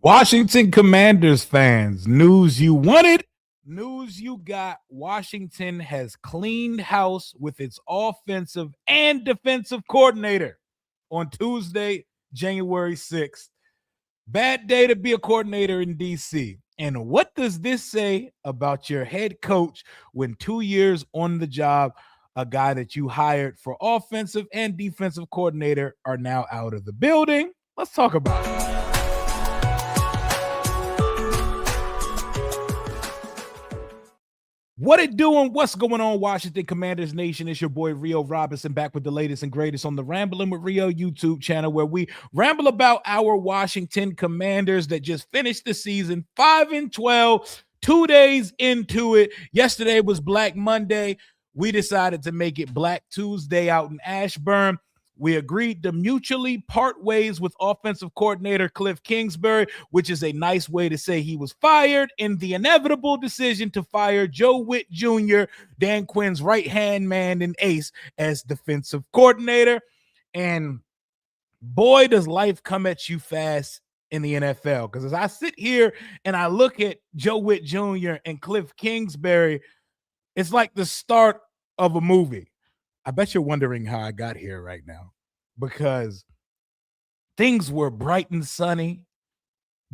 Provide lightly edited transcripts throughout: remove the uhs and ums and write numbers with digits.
Washington Commanders fans, news you wanted, news you got. Washington has cleaned house with its offensive and defensive coordinator on Tuesday, January 6th. Bad day to be a coordinator in DC. And what does this say about your head coach when 2 years on the job, a guy that you hired for offensive and defensive coordinator are now out of the building? Let's talk about it. What it doing? What's going on, Washington Commanders Nation? It's your boy Rio Robinson back with the latest and greatest on the Rambling with Rio YouTube channel, where we ramble about our Washington Commanders that just finished the season 5-12, 2 days into it. Yesterday was Black Monday. We decided to make it Black Tuesday out in Ashburn. We agreed to mutually part ways with offensive coordinator Kliff Kingsbury, which is a nice way to say he was fired in the inevitable decision to fire Joe Whitt Jr., Dan Quinn's right-hand man and ace, as defensive coordinator. And boy, does life come at you fast in the NFL. Because as I sit here and I look at Joe Whitt Jr. and Kliff Kingsbury, it's like the start of a movie. I bet you're wondering how I got here right now, because things were bright and sunny.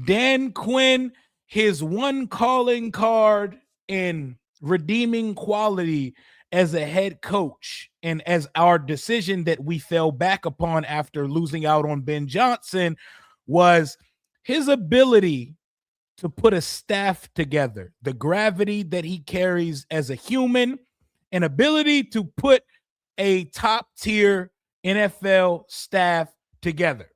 Dan Quinn, his one calling card and redeeming quality as a head coach, and as our decision that we fell back upon after losing out on Ben Johnson, was his ability to put a staff together, the gravity that he carries as a human, an ability to put a top-tier NFL staff together.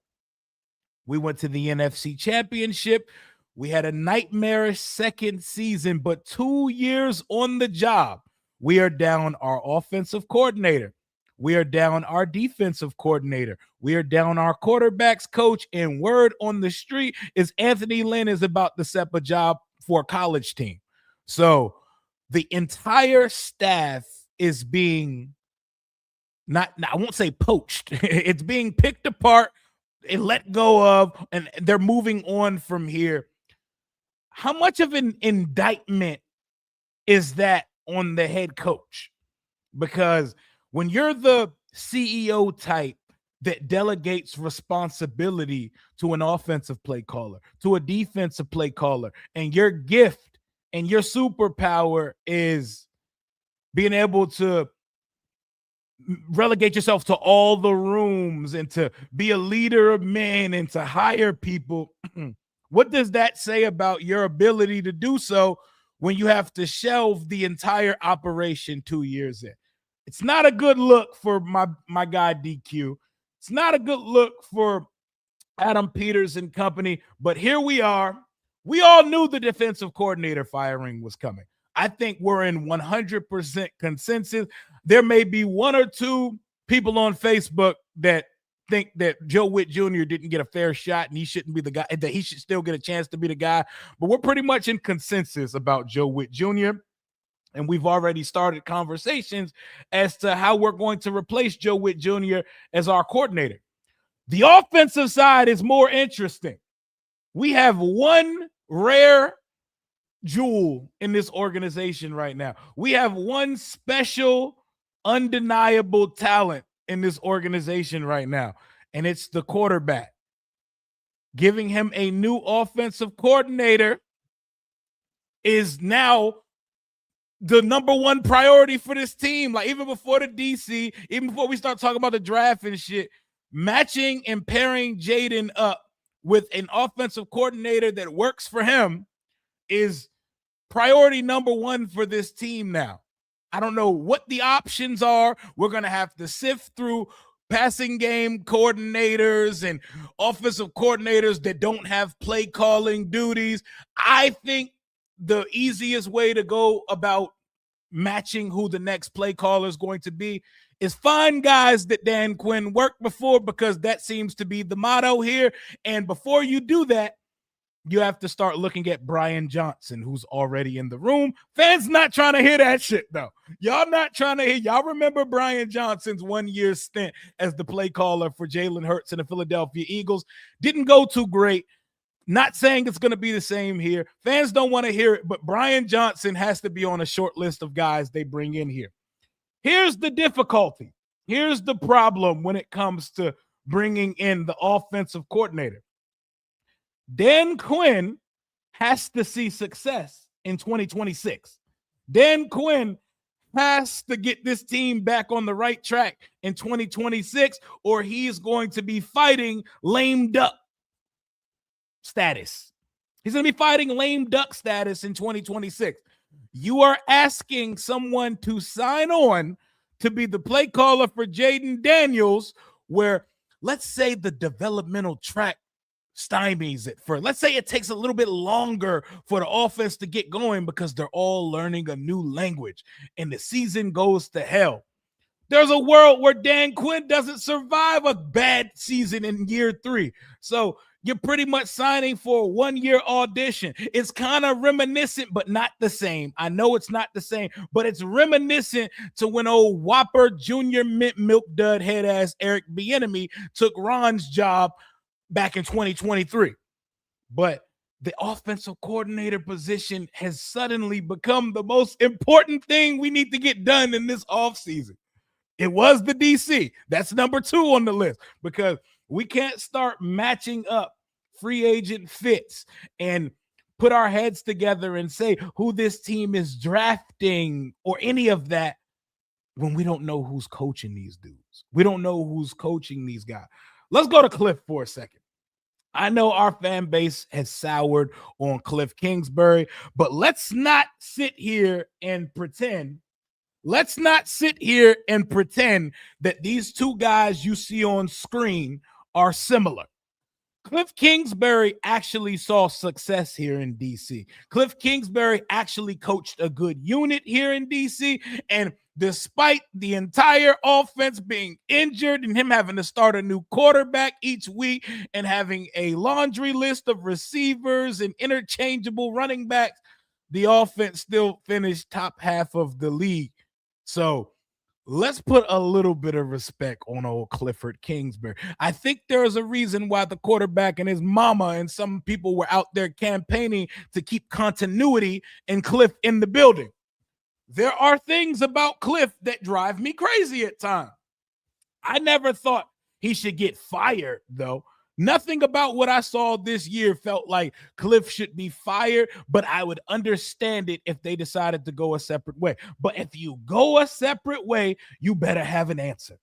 We went to the NFC Championship. We had a nightmarish second season, but 2 years on the job, we are down our offensive coordinator. We are down our defensive coordinator. We are down our quarterbacks coach, and word on the street is Anthony Lynn is about to set a job for a college team. So the entire staff is being I won't say poached. It's being picked apart and let go of, and they're moving on from here. How much of an indictment is that on the head coach? Because when you're the CEO type that delegates responsibility to an offensive play caller, to a defensive play caller, and your gift and your superpower is being able to relegate yourself to all the rooms and to be a leader of men and to hire people, what does that say about your ability to do so when you have to shelve the entire operation 2 years in? It's not a good look for my guy DQ. It's not a good look for Adam Peters and company, but here we are. We all knew the defensive coordinator firing was coming. I think we're in 100% consensus. There may be one or two people on Facebook that think that Joe Whitt Jr. didn't get a fair shot and he shouldn't be the guy, that he should still get a chance to be the guy. But we're pretty much in consensus about Joe Whitt Jr., and we've already started conversations as to how we're going to replace Joe Whitt Jr. as our coordinator. The offensive side is more interesting. We have one rare jewel in this organization right now. We have one special, undeniable talent in this organization right now, and it's the quarterback. Giving him a new offensive coordinator is now the number one priority for this team. Like, even before the DC, even before we start talking about the draft and shit, matching and pairing Jaden up with an offensive coordinator that works for him is priority number one for this team now. I don't know what the options are. We're going to have to sift through passing game coordinators and offensive coordinators that don't have play calling duties. I think the easiest way to go about matching who the next play caller is going to be is find guys that Dan Quinn worked before, because that seems to be the motto here. And before you do that, you have to start looking at Brian Johnson, who's already in the room. Fans not trying to hear that shit, though. Y'all not trying to hear. Y'all remember Brian Johnson's 1 year stint as the play caller for Jalen Hurts and the Philadelphia Eagles. Didn't go too great. Not saying it's going to be the same here. Fans don't want to hear it, but Brian Johnson has to be on a short list of guys they bring in here. Here's the difficulty. Here's the problem when it comes to bringing in the offensive coordinator. Dan Quinn has to see success in 2026. Dan Quinn has to get this team back on the right track in 2026, or he's going to be fighting lame duck status. He's going to be fighting lame duck status in 2026. You are asking someone to sign on to be the play caller for Jaden Daniels, where let's say the developmental track stymies it for. Let's say it takes a little bit longer for the offense to get going because they're all learning a new language and the season goes to hell. There's a world where Dan Quinn doesn't survive a bad season in year 3. So you're pretty much signing for a 1-year audition. It's kind of reminiscent, but not the same. I know it's not the same, but it's reminiscent to when old Whopper Jr. Mint Milk Dud head ass Eric Bieniemy took Ron's job back in 2023. But the offensive coordinator position has suddenly become the most important thing we need to get done in this offseason. It was the DC. That's number 2 on the list because we can't start matching up free agent fits and put our heads together and say who this team is drafting or any of that when we don't know who's coaching these dudes. We don't know who's coaching these guys. Let's go to Kliff for a second. I know our fan base has soured on Kliff Kingsbury, but let's not sit here and pretend. Let's not sit here and pretend that these two guys you see on screen are similar. Kliff Kingsbury actually saw success here in DC. Kliff Kingsbury actually coached a good unit here in DC, and despite the entire offense being injured and him having to start a new quarterback each week and having a laundry list of receivers and interchangeable running backs, the offense still finished top half of the league. So let's put a little bit of respect on old Clifford Kingsbury. I think there's a reason why the quarterback and his mama and some people were out there campaigning to keep continuity and Kliff in the building. There are things about Kliff that drive me crazy at times. I never thought he should get fired, though. Nothing about what I saw this year felt like Kliff should be fired, but I would understand it if they decided to go a separate way. But if you go a separate way, you better have an answer.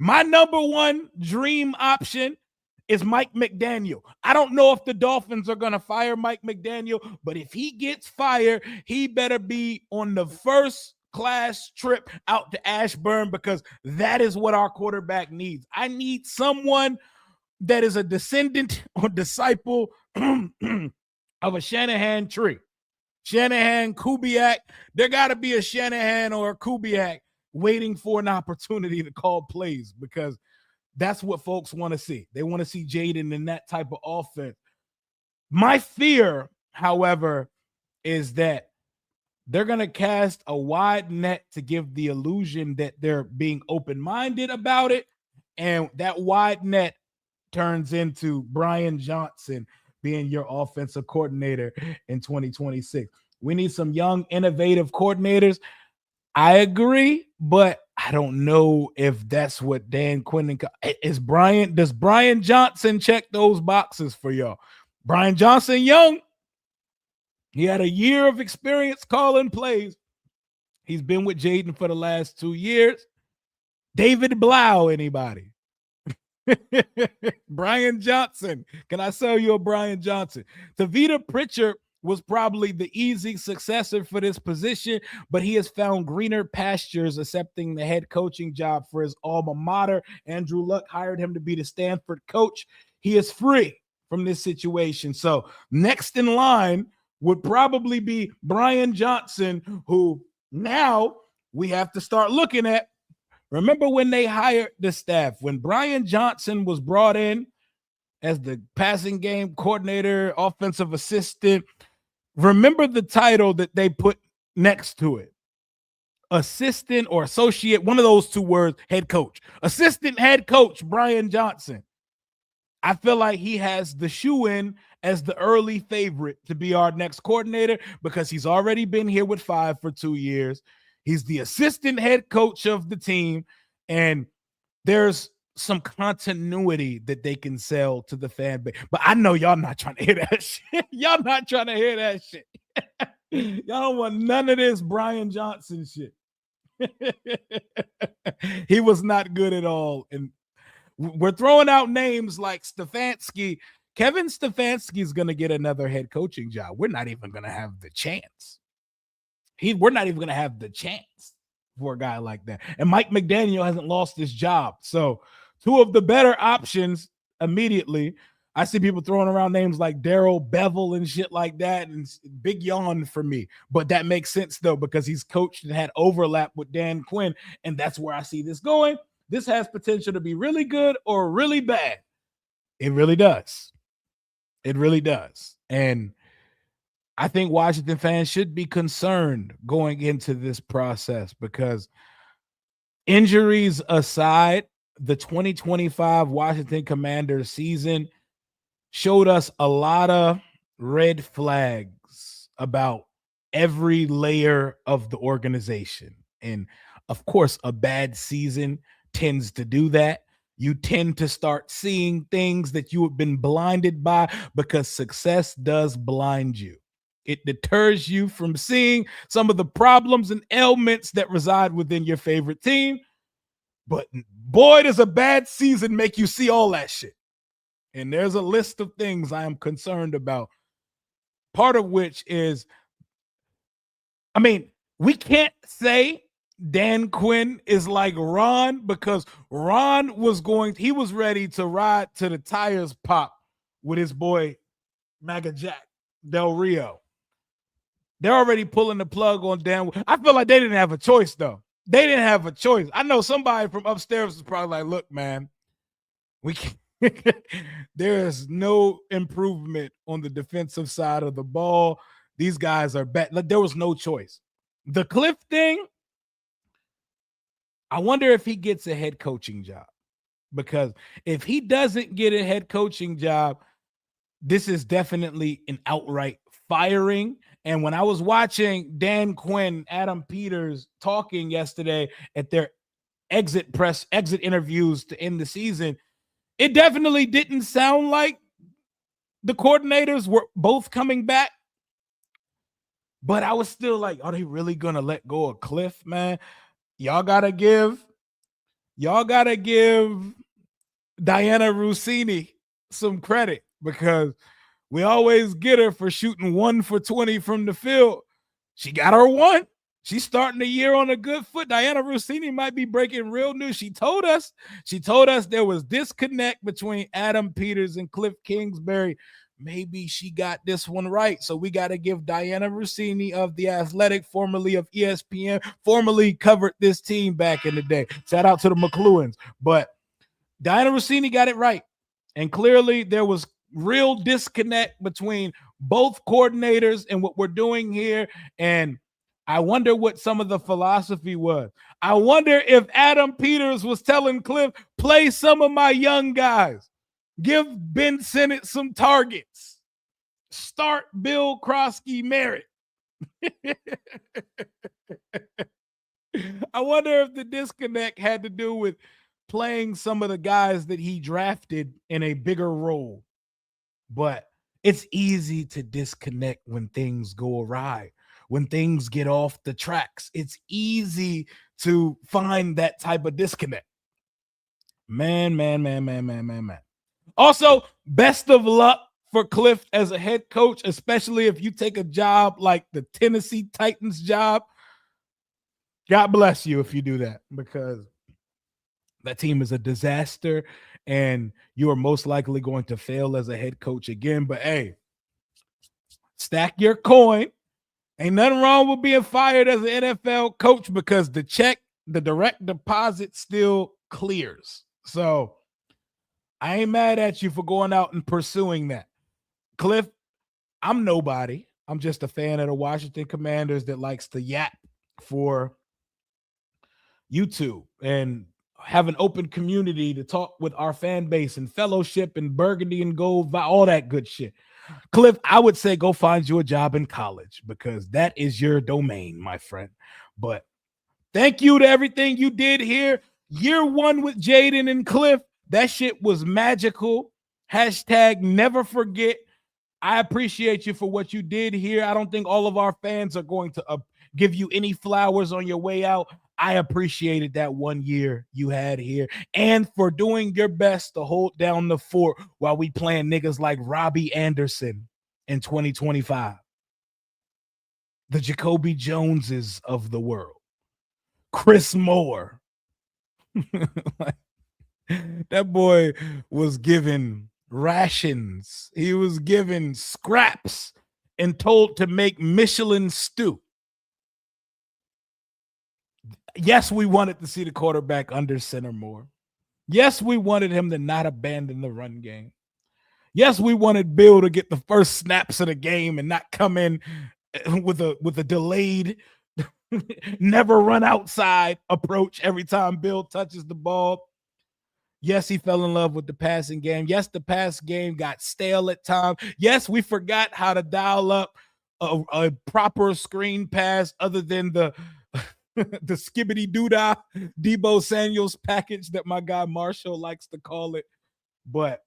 My number one dream option is Mike McDaniel. I don't know if the Dolphins are going to fire Mike McDaniel, but if he gets fired, he better be on the first class trip out to Ashburn because that is what our quarterback needs. I need someone that is a descendant or disciple of a Shanahan tree. Shanahan, Kubiak. There got to be a Shanahan or a Kubiak waiting for an opportunity to call plays because that's what folks want to see. They want to see Jaden in that type of offense. My fear, however, is that they're going to cast a wide net to give the illusion that they're being open-minded about it, and that wide net turns into Brian Johnson being your offensive coordinator in 2026. We need some young, innovative coordinators. I agree, but I don't know if that's what Dan Quinn does Brian Johnson check those boxes for y'all? Brian Johnson, young. He had a year of experience calling plays. He's been with Jaden for the last 2 years. David Blau, anybody? Brian Johnson. Can I sell you a Brian Johnson? Tavita Pritchard was probably the easy successor for this position, but he has found greener pastures accepting the head coaching job for his alma mater. Andrew Luck hired him to be the Stanford coach. He is free from this situation. So next in line would probably be Brian Johnson, who now we have to start looking at. Remember when they hired the staff, when Brian Johnson was brought in as the passing game coordinator, offensive assistant, remember the title that they put next to it? Assistant or associate, one of those two words, head coach. Assistant head coach Brian Johnson. I feel like he has the shoe in as the early favorite to be our next coordinator because he's already been here with 5 for 2 years. He's the assistant head coach of the team, and there's some continuity that they can sell to the fan base. But I know y'all not trying to hear that shit. Y'all not trying to hear that shit. Y'all don't want none of this Brian Johnson shit. He was not good at all. And we're throwing out names like Stefanski. Kevin Stefanski is going to get another head coaching job. We're not even going to have the chance. We're not even going to have the chance for a guy like that. And Mike McDaniel hasn't lost his job. So 2 of the better options immediately. I see people throwing around names like Darrell Bevel and shit like that, and big yawn for me. But that makes sense, though, because he's coached and had overlap with Dan Quinn, and that's where I see this going. This has potential to be really good or really bad. It really does. It really does. And I think Washington fans should be concerned going into this process because injuries aside, the 2025 Washington Commanders season showed us a lot of red flags about every layer of the organization. And of course, a bad season tends to do that. You tend to start seeing things that you have been blinded by because success does blind you. It deters you from seeing some of the problems and ailments that reside within your favorite team. But boy, does a bad season make you see all that shit. And there's a list of things I am concerned about. Part of which is, I mean, we can't say Dan Quinn is like Ron because Ron he was ready to ride to the tires pop with his boy Maga Jack Del Rio. They're already pulling the plug on Dan. I feel like they didn't have a choice, though. They didn't have a choice. I know somebody from upstairs is probably like, look, man, we can't. There is no improvement on the defensive side of the ball. These guys are bad. There was no choice. The Kliff thing, I wonder if he gets a head coaching job. Because if he doesn't get a head coaching job, this is definitely an outright firing. And when I was watching Dan Quinn, Adam Peters talking yesterday at their exit interviews to end the season, it definitely didn't sound like the coordinators were both coming back. But I was still like, are they really going to let go of Kliff, man? Y'all got to give Diana Rossini some credit because we always get her for shooting 1 for 20 from the field. She got her 1. She's starting the year on a good foot. Diana Rossini might be breaking real news. She told us there was disconnect between Adam Peters and Kliff Kingsbury. Maybe she got this one right. So we got to give Diana Rossini of The Athletic, formerly of ESPN, formerly covered this team back in the day. Shout out to the McLuhans. But Diana Rossini got it right. And clearly there was real disconnect between both coordinators and what we're doing here. And I wonder what some of the philosophy was. I wonder if Adam Peters was telling Kliff, play some of my young guys. Give Ben Sinnott some targets. Start Bill Krosky Merritt. I wonder if the disconnect had to do with playing some of the guys that he drafted in a bigger role. But it's easy to disconnect when things go awry. When things get off the tracks, it's easy to find that type of disconnect. Man. Also, best of luck for Kliff as a head coach, especially if you take a job like the Tennessee Titans job. God bless you if you do that, because that team is a disaster and you are most likely going to fail as a head coach again. But hey, stack your coin. Ain't nothing wrong with being fired as an NFL coach because the check, the direct deposit still clears. So I ain't mad at you for going out and pursuing that. Kliff, I'm nobody. I'm just a fan of the Washington Commanders that likes to yap for YouTube. And have an open community to talk with our fan base and fellowship and burgundy and gold, all that good shit. Kliff, I would say go find you a job in college because that is your domain, my friend. But thank you to everything you did here. Year one with Jaden and Kliff, that shit was magical. Hashtag never forget. I appreciate you for what you did here. I don't think all of our fans are going to give you any flowers on your way out. I appreciated that 1 year you had here and for doing your best to hold down the fort while we playing niggas like Robbie Anderson in 2025. The Jacoby Joneses of the world. Chris Moore. That boy was given rations. He was given scraps and told to make Michelin stew. Yes, we wanted to see the quarterback under center more. Yes, we wanted him to not abandon the run game. Yes, we wanted Bill to get the first snaps of the game and not come in with a delayed, never run outside approach every time Bill touches the ball. Yes, he fell in love with the passing game. Yes, the pass game got stale at times. Yes, we forgot how to dial up a proper screen pass other than the the skibbity doodah Debo Samuels package that my guy Marshall likes to call it. But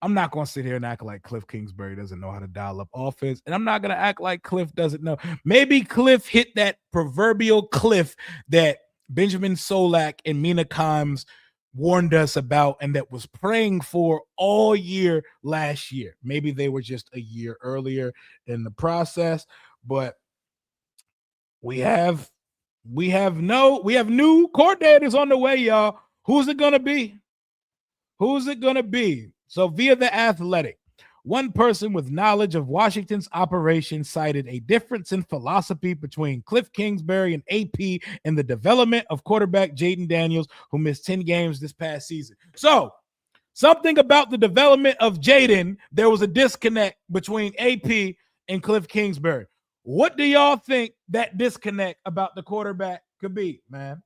I'm not going to sit here and act like Kliff Kingsbury doesn't know how to dial up offense. And I'm not going to act like Kliff doesn't know. Maybe Kliff hit that proverbial cliff that Benjamin Solak and Mina Kimes warned us about and that was praying for all year last year. Maybe they were just a year earlier in the process. But we have new coordinators on the way, y'all. Who's it going to be? Who's it going to be? So via The Athletic, one person with knowledge of Washington's operation cited a difference in philosophy between Kliff Kingsbury and AP in the development of quarterback Jaden Daniels, who missed 10 games this past season. So something about the development of Jaden, there was a disconnect between AP and Kliff Kingsbury. What do y'all think that disconnect about the quarterback could be, man?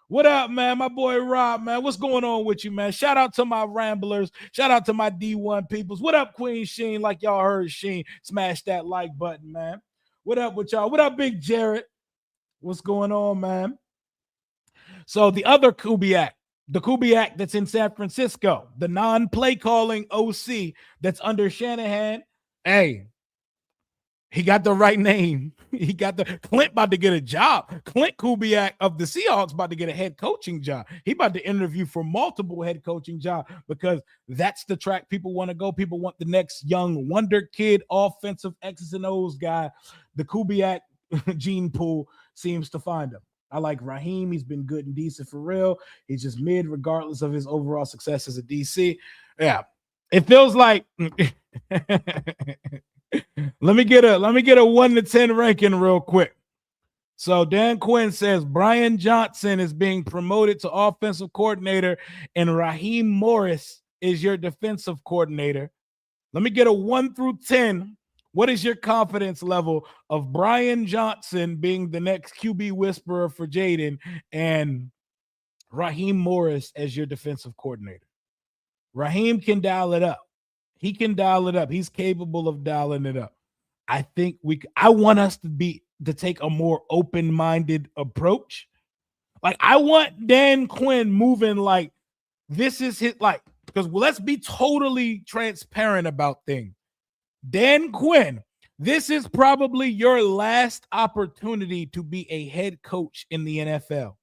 What up, man? My boy Rob, man. What's going on with you, man? Shout out to my Ramblers. Shout out to my D1 peoples. What up, Queen Sheen? Like y'all heard Sheen, smash that like button, man. What up with y'all? What up, Big Jared? What's going on, man? So the other Kubiak, the Kubiak that's in San Francisco, the non-play calling OC that's under Shanahan, hey, he got the right name. He got the Clint about to get a job. Clint Kubiak of the Seahawks about to get a head coaching job. He about to interview for multiple head coaching jobs because that's the track people want to go. People want the next young wonder kid, offensive X's and O's guy. The Kubiak gene pool seems to find him. I like Raheem. He's been good and decent for real. He's just mid regardless of his overall success as a DC. Yeah, it feels like Let me get a 1 to 10 ranking real quick. So Dan Quinn says Brian Johnson is being promoted to offensive coordinator and Raheem Morris is your defensive coordinator. Let me get a 1 through 10. What is your confidence level of Brian Johnson being the next QB whisperer for Jaden and Raheem Morris as your defensive coordinator? Raheem can dial it up. He can dial it up. He's capable of dialing it up. I think I want us to take a more open-minded approach. Like I want Dan Quinn moving like this is his because let's be totally transparent about things. Dan Quinn, this is probably your last opportunity to be a head coach in the NFL.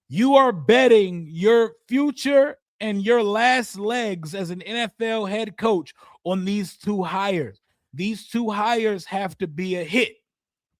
You are betting your future and your last legs as an NFL head coach on these two hires. These two hires have to be a hit.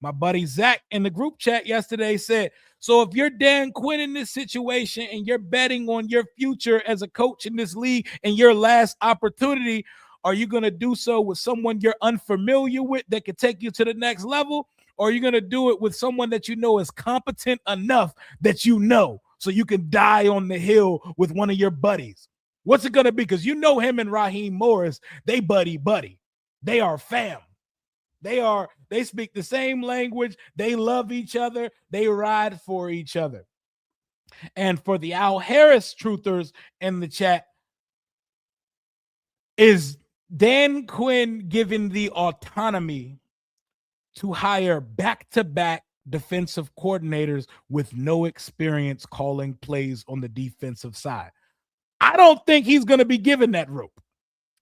My buddy Zach in the group chat yesterday said, so if you're Dan Quinn in this situation and you're betting on your future as a coach in this league and your last opportunity, are you going to do so with someone you're unfamiliar with that could take you to the next level? Or are you going to do it with someone that you know is competent enough that you know so you can die on the hill with one of your buddies? What's it going to be? Because you know him and Raheem Morris, they buddy. They are fam. They speak the same language. They love each other. They ride for each other. And for the Al Harris truthers in the chat, is Dan Quinn given the autonomy to hire back-to-back defensive coordinators with no experience calling plays on the defensive side? I don't think he's going to be given that rope.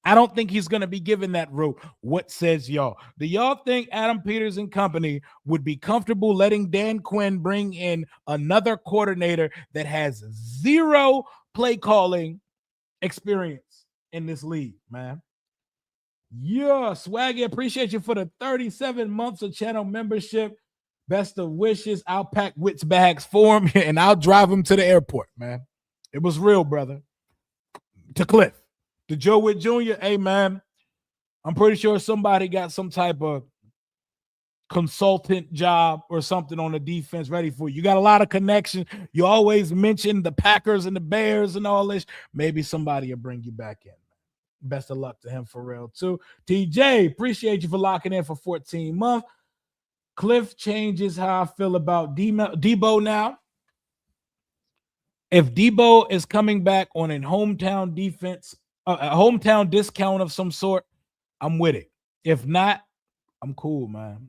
I don't think he's going to be given that rope. What says y'all? Do y'all think Adam Peters and company would be comfortable letting Dan Quinn bring in another coordinator that has zero play calling experience in this league, man? Yeah, Swaggy, appreciate you for the 37 months of channel membership. Best of wishes. I'll pack Whitt's bags for him and I'll drive him to the airport, man. It was real, brother. To Kliff, to Joe Whitt Jr., hey, man, I'm pretty sure somebody got some type of consultant job or something on the defense ready for you. You got a lot of connections. You always mention the Packers and the Bears and all this. Maybe somebody will bring you back in. Best of luck to him for real, too. TJ, appreciate you for locking in for 14 months. Kliff changes how I feel about Debo now. If Debo is coming back on a hometown defense, a hometown discount of some sort, I'm with it. If not, I'm cool, man.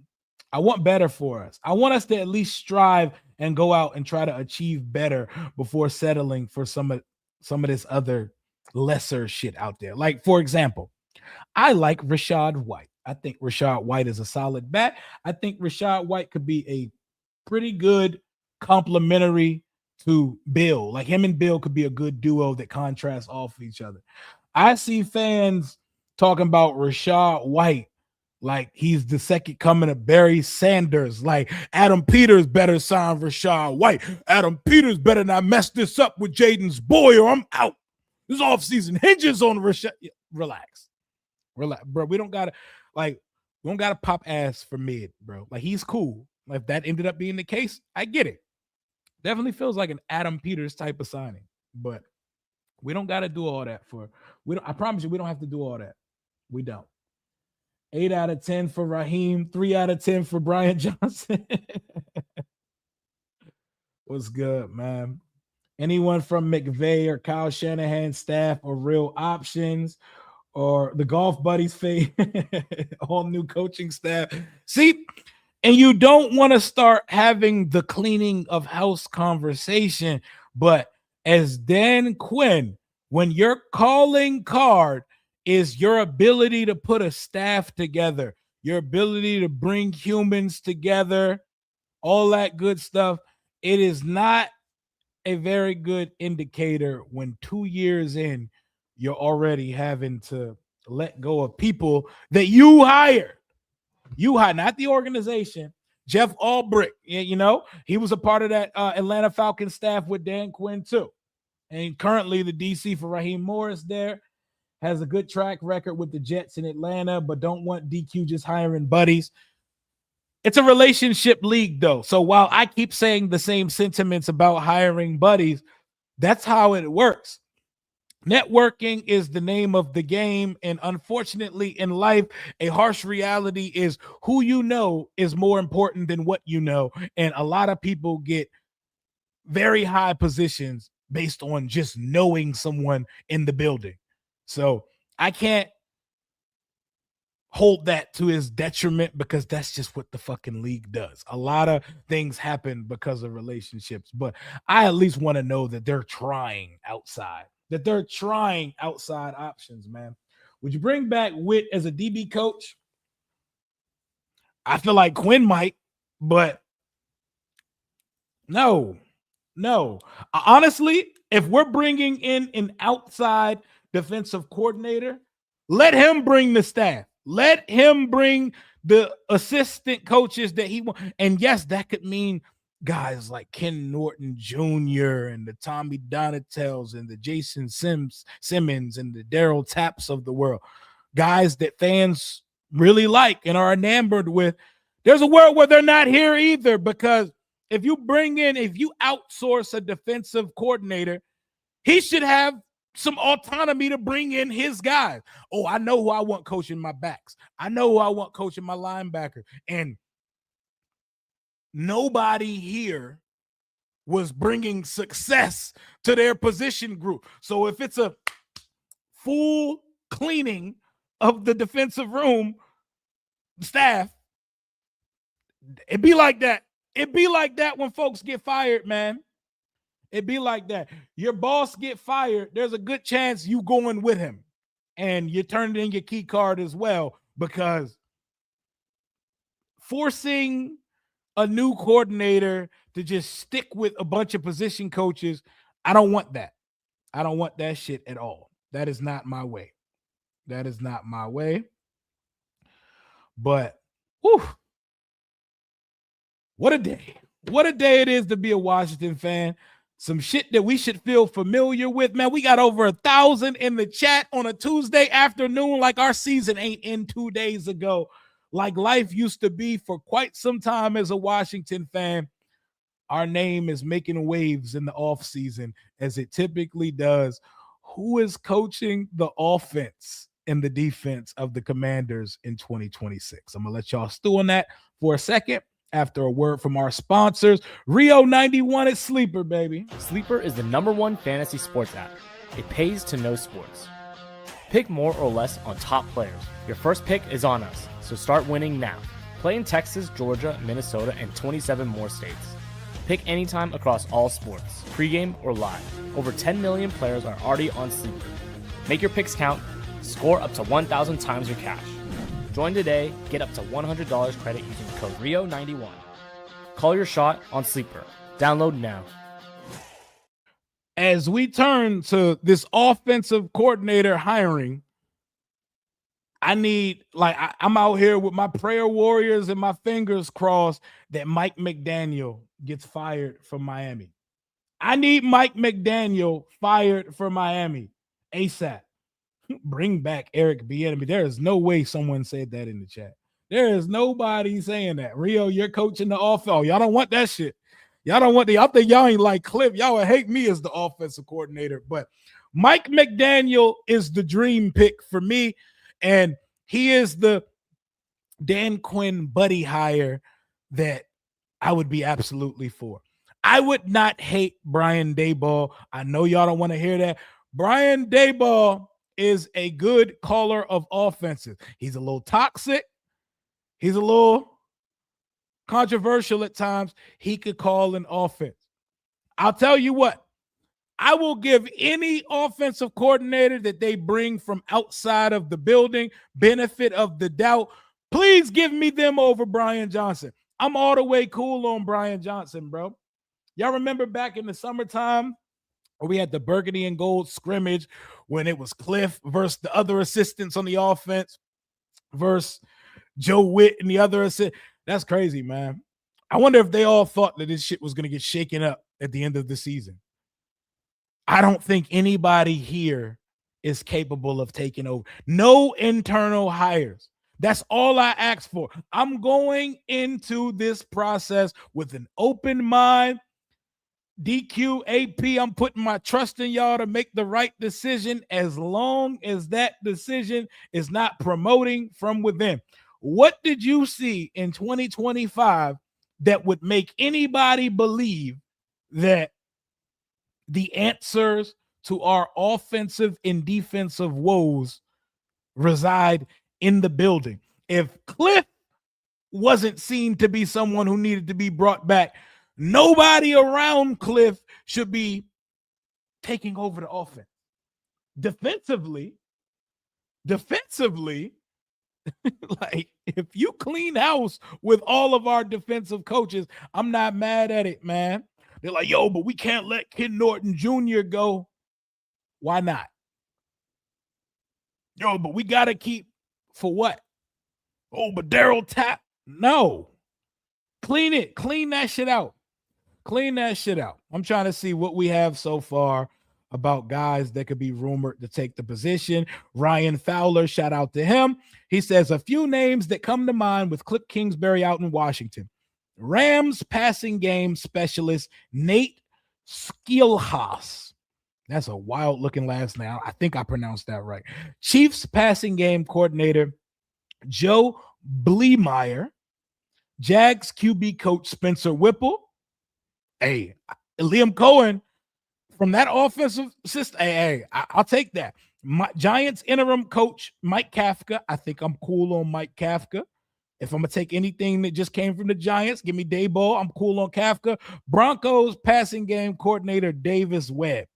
I want better for us. I want us to at least strive and go out and try to achieve better before settling for some of this other lesser shit out there. Like, for example, I like Rachaad White. I think Rachaad White is a solid bat. I think Rachaad White could be a pretty good complementary to Bill. Like, him and Bill could be a good duo that contrasts off each other. I see fans talking about Rachaad White like he's the second coming of Barry Sanders. Like, Adam Peters better sign Rachaad White. Adam Peters better not mess this up with Jaden's boy or I'm out. This offseason hinges on Rachaad. Relax, bro. We don't gotta pop ass for mid, bro. Like, he's cool. Like, if that ended up being the case, I get it. Definitely feels like an Adam Peters type of signing, but we don't got to do all that I promise you, we don't have to do all that. We don't. 8 out of 10 for Raheem, 3 out of 10 for Brian Johnson. What's good, man? Anyone from McVay or Kyle Shanahan's staff or real options or the Golf Buddies fade, all new coaching staff. See, and you don't want to start having the cleaning of house conversation, but as Dan Quinn, when your calling card is your ability to put a staff together, your ability to bring humans together, all that good stuff, it is not a very good indicator when 2 years in, you're already having to let go of people that you hired. You hired, not the organization. Jeff Albrecht, you know, he was a part of that Atlanta Falcons staff with Dan Quinn too. And currently the DC for Raheem Morris there has a good track record with the Jets in Atlanta, but don't want DQ just hiring buddies. It's a relationship league, though. So while I keep saying the same sentiments about hiring buddies, that's how it works. Networking is the name of the game. And unfortunately, in life, a harsh reality is who you know is more important than what you know. And a lot of people get very high positions based on just knowing someone in the building. So I can't hold that to his detriment because that's just what the fucking league does. A lot of things happen because of relationships, but I at least want to know that they're trying outside options, man. Would you bring back Whitt as a DB coach? I feel like Quinn might, but no. Honestly, if we're bringing in an outside defensive coordinator, let him bring the staff. Let him bring the assistant coaches that he wants. And yes, that could mean guys like Ken Norton Jr. and the Tommy Donatels and the Jason Simmons and the Daryl Tapps of the world. Guys that fans really like and are enamored with. There's a world where they're not here either, because if you outsource a defensive coordinator, he should have some autonomy to bring in his guys. Oh, I know who I want coaching my backs. I know who I want coaching my linebacker. And nobody here was bringing success to their position group. So if it's a full cleaning of the defensive room staff, it'd be like that. It'd be like that when folks get fired, man. It'd be like that. Your boss get fired, there's a good chance you going with him. And you turned in your key card as well, because forcing a new coordinator to just stick with a bunch of position coaches, I don't want that. I don't want that shit at all. That is not my way. That is not my way. But, whew, what a day. What a day it is to be a Washington fan. Some shit that we should feel familiar with, man. We got over 1,000 in the chat on a Tuesday afternoon, like our season ain't in 2 days ago, like life used to be for quite some time as a Washington fan. Our name is making waves in the offseason, as it typically does. Who is coaching the offense and the defense of the Commanders in 2026? I'm going to let y'all stew on that for a second after a word from our sponsors. Rio 91 is Sleeper, baby. Sleeper is the #1 fantasy sports app. It pays to know sports. Pick more or less on top players. Your first pick is on us, so start winning now. Play in Texas, Georgia, Minnesota, and 27 more states. Pick anytime across all sports, pregame or live. Over 10 million players are already on Sleeper. Make your picks count. Score up to 1,000 times your cash. Join today. Get up to $100 credit using code RIO91. Call your shot on Sleeper. Download now. As we turn to this offensive coordinator hiring, I'm out here with my prayer warriors and my fingers crossed that Mike McDaniel gets fired from Miami. I need Mike McDaniel fired from Miami ASAP. Bring back Eric Bieniemy. There is no way someone said that in the chat. There is nobody saying that. Rio, you're coaching the offense. Y'all don't want that shit. Y'all don't want I think y'all ain't like Kliff. Y'all would hate me as the offensive coordinator. But Mike McDaniel is the dream pick for me. And he is the Dan Quinn buddy hire that I would be absolutely for. I would not hate Brian Daboll. I know y'all don't want to hear that. Brian Daboll is a good caller of offenses. He's a little toxic. He's a little controversial at times. He could call an offense. I'll tell you what. I will give any offensive coordinator that they bring from outside of the building benefit of the doubt. Please give me them over Brian Johnson. I'm all the way cool on Brian Johnson, bro. Y'all remember back in the summertime where we had the burgundy and gold scrimmage when it was Kliff versus the other assistants on the offense versus Joe Whitt and the other assistant? That's crazy, man. I wonder if they all thought that this shit was going to get shaken up at the end of the season. I don't think anybody here is capable of taking over. No internal hires. That's all I ask for. I'm going into this process with an open mind. DQ, AP, I'm putting my trust in y'all to make the right decision as long as that decision is not promoting from within. What did you see in 2025 that would make anybody believe that the answers to our offensive and defensive woes reside in the building? If Kliff wasn't seen to be someone who needed to be brought back, nobody around Kliff should be taking over the offense. Defensively, like if you clean house with all of our defensive coaches, I'm not mad at it, man. They're like, yo, but we can't let Ken Norton Jr. go. Why not? Yo, but we got to keep for what? Oh, but Daryl Tapp. No. Clean it. Clean that shit out. Clean that shit out. I'm trying to see what we have so far about guys that could be rumored to take the position. Ryan Fowler, shout out to him. He says a few names that come to mind with Kliff Kingsbury out in Washington. Rams passing game specialist Nate Skilhaus. That's a wild looking last name. I think I pronounced that right. Chiefs passing game coordinator Joe Bleemeyer. Jags QB coach Spencer Whipple. Hey, Liam Cohen from that offensive system. I'll take that. Giants interim coach Mike Kafka. I think I'm cool on Mike Kafka. If I'm gonna take anything that just came from the Giants, give me Daboll. I'm cool on Kafka. Broncos passing game coordinator Davis Webb.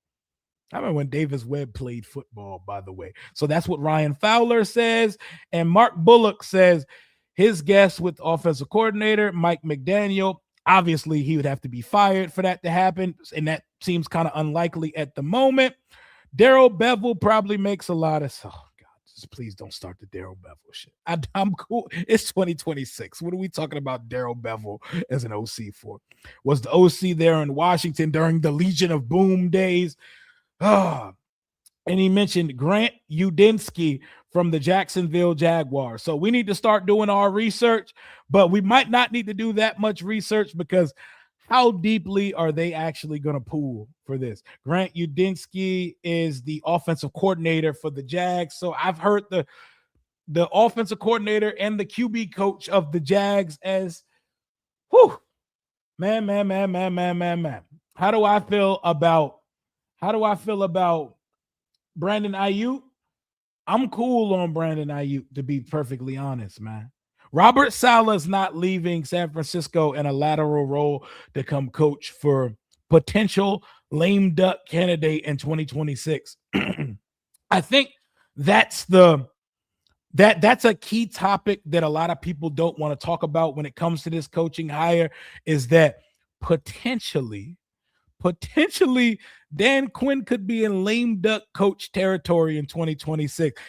I remember when Davis Webb played football, by the way. So that's what Ryan Fowler says. And Mark Bullock says his guess with offensive coordinator Mike McDaniel. Obviously, he would have to be fired for that to happen. And that seems kind of unlikely at the moment. Daryl Bevel probably makes a lot of. Oh, God, just please don't start the Daryl Bevel shit. I'm cool. It's 2026. What are we talking about Daryl Bevel as an OC for? Was the OC there in Washington during the Legion of Boom days? Oh, and he mentioned Grant Udinski from the Jacksonville Jaguars. So we need to start doing our research, but we might not need to do that much research because how deeply are they actually going to pool for this? Grant Udinski is the offensive coordinator for the Jags. So I've heard the offensive coordinator and the QB coach of the Jags as, whew, man. How do I feel about Brandon Ayuk? I'm cool on Brandon Ayuk, to be perfectly honest, man. Robert Saleh's not leaving San Francisco in a lateral role to come coach for potential lame duck candidate in 2026. I think that's a key topic that a lot of people don't want to talk about when it comes to this coaching hire, is that potentially Dan Quinn could be in lame duck coach territory in 2026.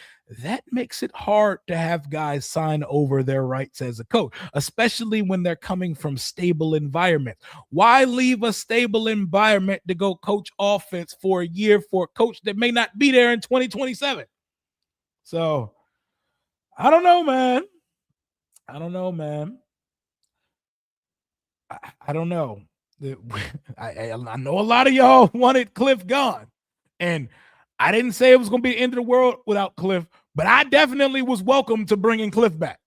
That makes it hard to have guys sign over their rights as a coach, especially when they're coming from stable environments. Why leave a stable environment to go coach offense for a year for a coach that may not be there in 2027? So I don't know, man. I don't know. I know a lot of y'all wanted Kliff gone, and I didn't say it was going to be the end of the world without Kliff, but I definitely was welcome to bringing Kliff back.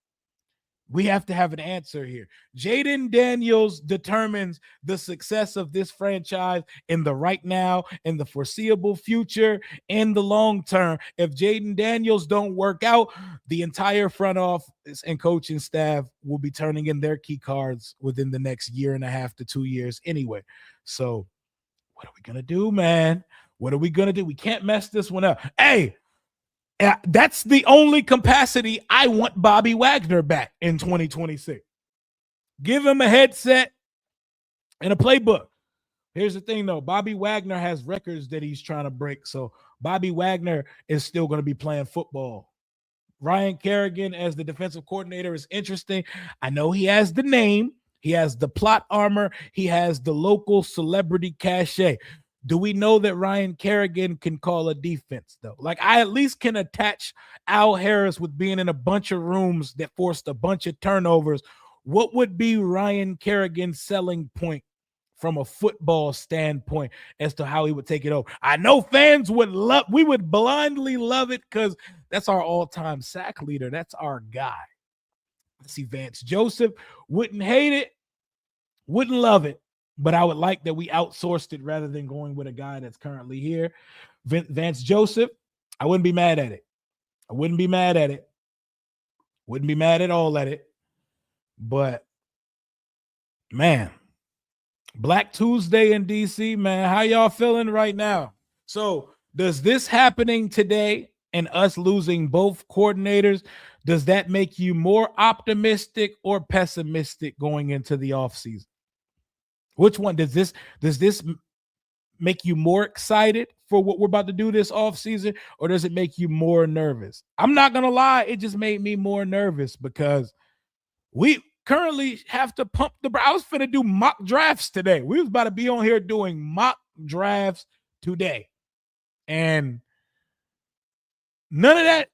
We have to have an answer here. Jaden Daniels determines the success of this franchise in the right now, in the foreseeable future, in the long term. If Jaden Daniels don't work out, the entire front office and coaching staff will be turning in their key cards within the next year and a half to 2 years anyway. So what are we going to do, man? What are we going to do? We can't mess this one up. Hey, that's the only capacity I want Bobby Wagner back in 2026. Give him a headset and a playbook. Here's the thing, though. Bobby Wagner has records that he's trying to break, so Bobby Wagner is still going to be playing football. Ryan Kerrigan as the defensive coordinator is interesting. I know he has the name. He has the plot armor. He has the local celebrity cachet. Do we know that Ryan Kerrigan can call a defense, though? Like, I at least can attach Al Harris with being in a bunch of rooms that forced a bunch of turnovers. What would be Ryan Kerrigan's selling point from a football standpoint as to how he would take it over? I know fans we would blindly love it because that's our all-time sack leader. That's our guy. Let's see, Vance Joseph wouldn't hate it, wouldn't love it. But I would like that we outsourced it rather than going with a guy that's currently here. Vance Joseph, I wouldn't be mad at it. Wouldn't be mad at all at it. But, man, Black Tuesday in D.C., man, how y'all feeling right now? So does this happening today and us losing both coordinators, does that make you more optimistic or pessimistic going into the offseason? Which one does this make you more excited for what we're about to do this offseason, or does it make you more nervous? I'm not gonna lie, it just made me more nervous because we currently have to pump the. I was finna do mock drafts today. We was about to be on here doing mock drafts today, and none of that.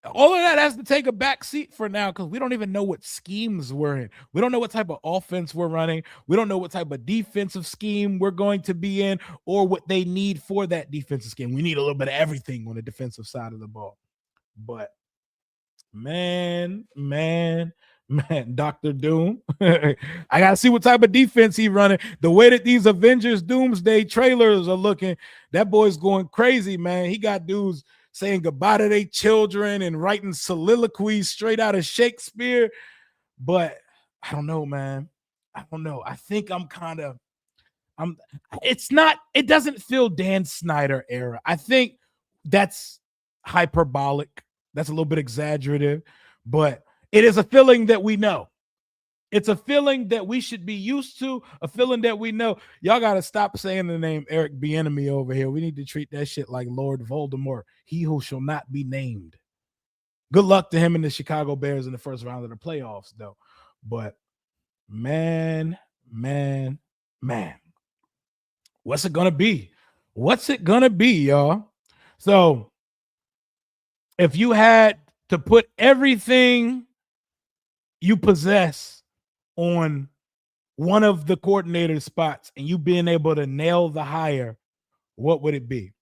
All of that has to take a back seat for now because we don't even know what schemes we're in. We don't know what type of offense we're running. We don't know what type of defensive scheme we're going to be in or what they need for that defensive scheme. We need a little bit of everything on the defensive side of the ball. But, man, Man, Dr. Doom. I gotta see what type of defense he running. The way that these Avengers Doomsday trailers are looking, that boy's going crazy, man. He got dudes saying goodbye to their children and writing soliloquies straight out of Shakespeare. But I don't know, man. I don't know. I think I'm it doesn't feel Dan Snyder era. I think that's hyperbolic. That's a little bit exaggerative, but it is a feeling that we know. It's a feeling that we should be used to, a feeling that we know. Y'all got to stop saying the name Eric Bieniemy over here. We need to treat that shit like Lord Voldemort, he who shall not be named. Good luck to him and the Chicago Bears in the first round of the playoffs, though. But man, what's it going to be? What's it going to be, y'all? So if you had to put everything you possess on one of the coordinator spots and you being able to nail the hire, what would it be?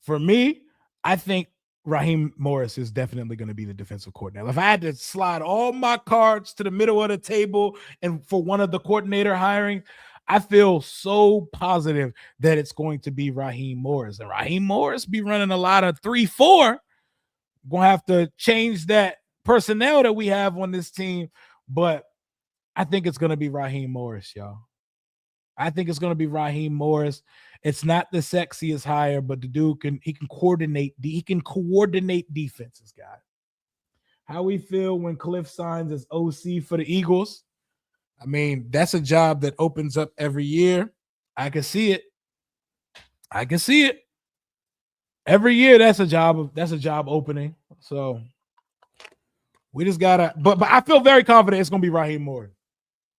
For me, I think Raheem Morris is definitely going to be the defensive coordinator. If I had to slide all my cards to the middle of the table and for one of the coordinator hiring, I feel so positive that it's going to be Raheem Morris. And Raheem Morris be running a lot of 3-4. Going to have to change that personnel that we have on this team, but I think it's going to be Raheem Morris, y'all. I think it's going to be Raheem Morris. It's not the sexiest hire, but the dude can coordinate defenses, guys. How we feel when Kliff signs as OC for the Eagles? I mean, that's a job that opens up every year. I can see it. Every year that's a job opening. So we just gotta, but I feel very confident it's gonna be Raheem Morris.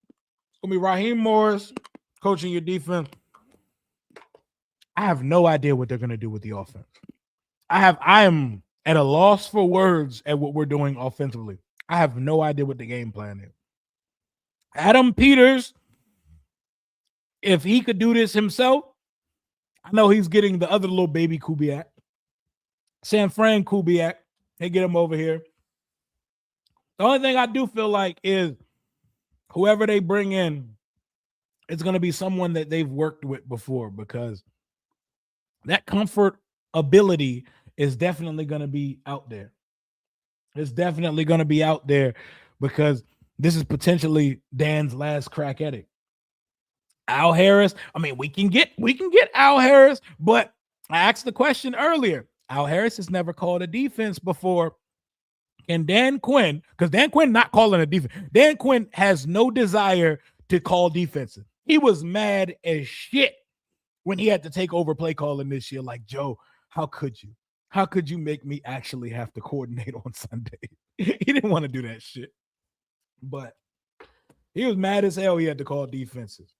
It's gonna be Raheem Morris coaching your defense. I have no idea what they're gonna do with the offense. I am at a loss for words at what we're doing offensively. I have no idea what the game plan is. Adam Peters, if he could do this himself, I know he's getting the other little baby Kubiak. San Fran Kubiak. They get him over here. The only thing I do feel like is whoever they bring in, it's going to be someone that they've worked with before, because that comfort ability is definitely going to be out there. It's definitely going to be out there because this is potentially Dan's last crack at it. Al Harris, I mean, we can get Al Harris, but I asked the question earlier. Al Harris has never called a defense before. And Dan Quinn, because Dan Quinn not calling a defense. Dan Quinn has no desire to call defenses. He was mad as shit when he had to take over play calling this year. Like, Joe, how could you? How could you make me actually have to coordinate on Sunday? He didn't want to do that shit. But he was mad as hell he had to call defenses.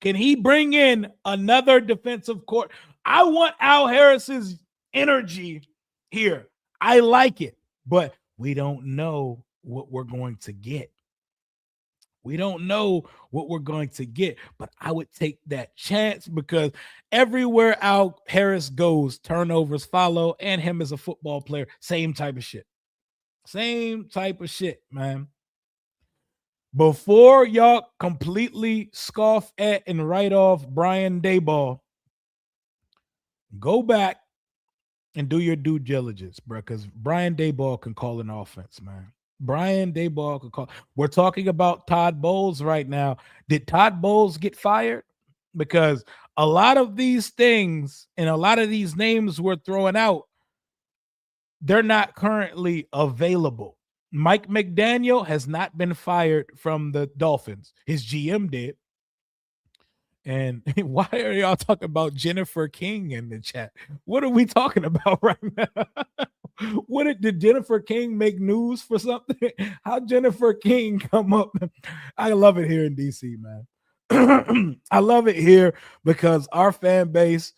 Can he bring in another defensive court? I want Al Harris's energy here. I like it, but we don't know what we're going to get. We don't know what we're going to get, but I would take that chance because everywhere Al Harris goes, turnovers follow, and him as a football player, same type of shit. Same type of shit, man. Before y'all completely scoff at and write off Brian Daboll, go back and do your due diligence, bro, because Brian Daboll can call an offense, man. Brian Daboll can call. We're talking about Todd Bowles right now. Did Todd Bowles get fired? Because a lot of these things and a lot of these names we're throwing out, they're not currently available. Mike McDaniel has not been fired from the Dolphins. His GM did. And why are y'all talking about Jennifer King in the chat? What are we talking about right now? Did Jennifer King make news for something? How Jennifer King come up? I love it here in DC, man. I love it here because our fan base,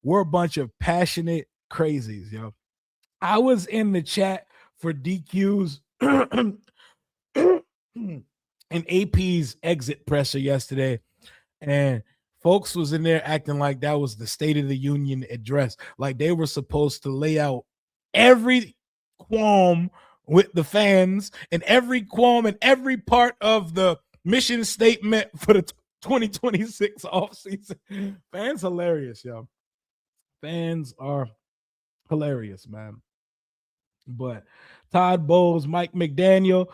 we're a bunch of passionate crazies, yo. I was in the chat for DQ's and AP's exit presser yesterday, and folks was in there acting like that was the State of the Union address, like they were supposed to lay out every qualm with the fans and every qualm and every part of the mission statement for the 2026 offseason. Fans hilarious, yo. Fans are hilarious, man. But Todd Bowles, Mike McDaniel,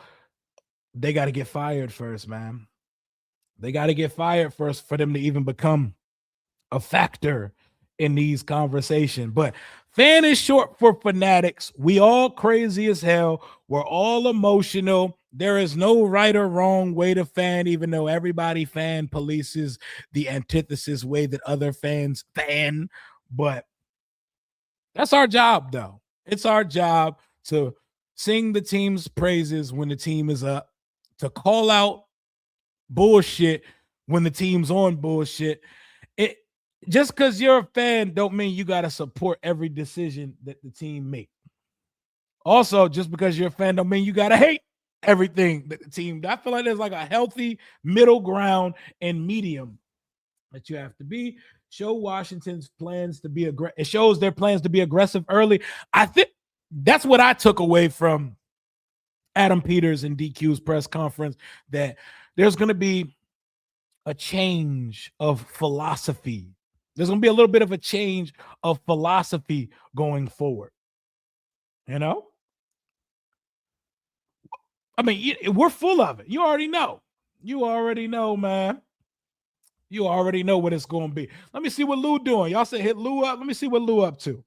they got to get fired first, man. They got to get fired first for them to even become a factor in these conversations. But fan is short for fanatics. We all crazy as hell. We're all emotional. There is no right or wrong way to fan, even though everybody fan polices the antithesis way that other fans fan. But that's our job, though. It's our job to sing the team's praises when the team is up, to call out bullshit when the team's on bullshit. It just because you're a fan don't mean you got to support every decision that the team make. Also, just because you're a fan don't mean you got to hate everything that the team does. I feel like there's like a healthy middle ground and medium that you have to be. Show Washington's plans to be aggressive. It shows their plans to be aggressive early. I think that's what I took away from Adam Peters and DQ's press conference, that there's going to be a change of philosophy. There's going to be a little bit of a change of philosophy going forward. You know? I mean, we're full of it. You already know. You already know, man. You already know what it's going to be. Let me see what Lou doing. Y'all said hit Lou up. Let me see what Lou up to.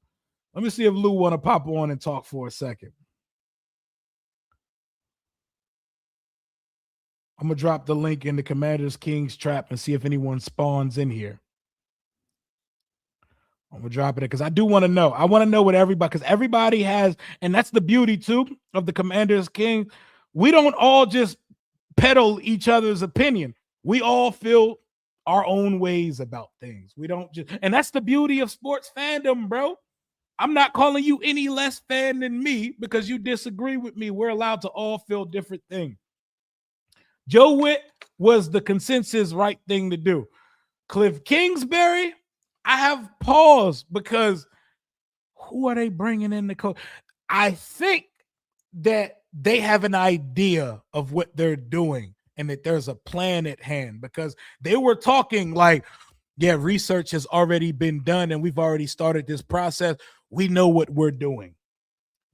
Let me see if Lou want to pop on and talk for a second. I'm going to drop the link in the Commanders Kings trap and see if anyone spawns in here. I'm going to drop it because I do want to know. I want to know what everybody, because everybody has, and that's the beauty too of the Commanders Kings. We don't all just peddle each other's opinion. We all feel our own ways about things. We don't just, and that's the beauty of sports fandom, bro. I'm not calling you any less fan than me because you disagree with me. We're allowed to all feel different things. Joe Whitt was the consensus right thing to do. Kliff Kingsbury, I have pause because who are they bringing in the coach? I think that they have an idea of what they're doing and that there's a plan at hand, because they were talking like, yeah, research has already been done and we've already started this process. We know what we're doing.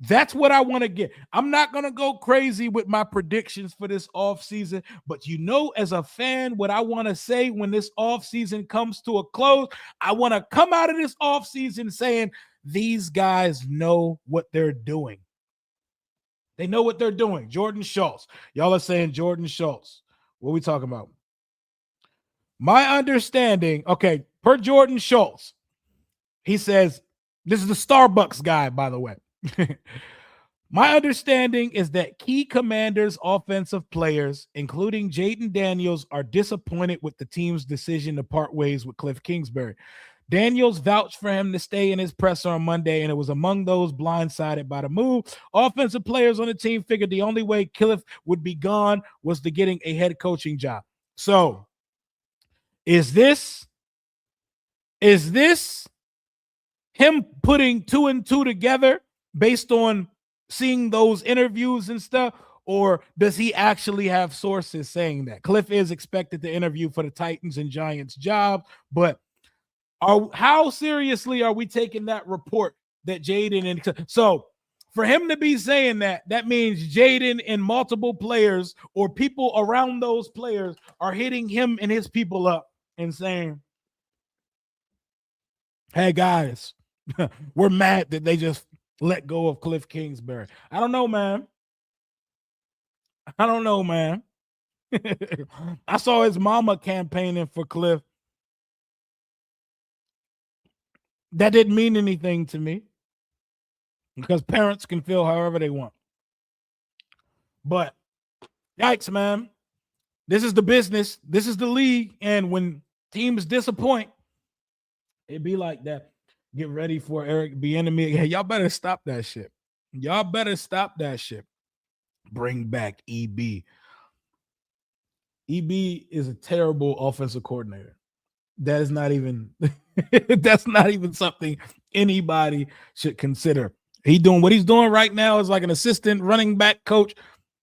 That's what I want to get. I'm not going to go crazy with my predictions for this offseason, but you know, as a fan, what I want to say when this offseason comes to a close, I want to come out of this offseason saying these guys know what they're doing. They know what they're doing. Jordan Schultz. Y'all are saying Jordan Schultz. What are we talking about? My understanding, okay, per Jordan Schultz, he says, this is the Starbucks guy, by the way. My understanding is that key Commanders offensive players, including Jaden Daniels, are disappointed with the team's decision to part ways with Kliff Kingsbury. Daniels vouched for him to stay in his presser on Monday, and it was among those blindsided by the move. Offensive players on the team figured the only way Kliff would be gone was to getting a head coaching job. So, is this him putting 2 and 2 together based on seeing those interviews and stuff, or does he actually have sources saying that? Kliff is expected to interview for the Titans and Giants job, but how seriously are we taking that report that Jaden and so for him to be saying that, that means Jaden and multiple players or people around those players are hitting him and his people up and saying, hey guys, we're mad that they just let go of Kliff Kingsbury. I don't know, man. I saw his mama campaigning for Kliff. That didn't mean anything to me because parents can feel however they want. But yikes, man. This is the business. This is the league. And when teams disappoint, it be like that. Get ready for Eric Bieniemy. Hey, y'all better stop that shit. Y'all better stop that shit. Bring back EB. EB is a terrible offensive coordinator. That is not even that's not even something anybody should consider. He doing what he's doing right now is like an assistant running back coach.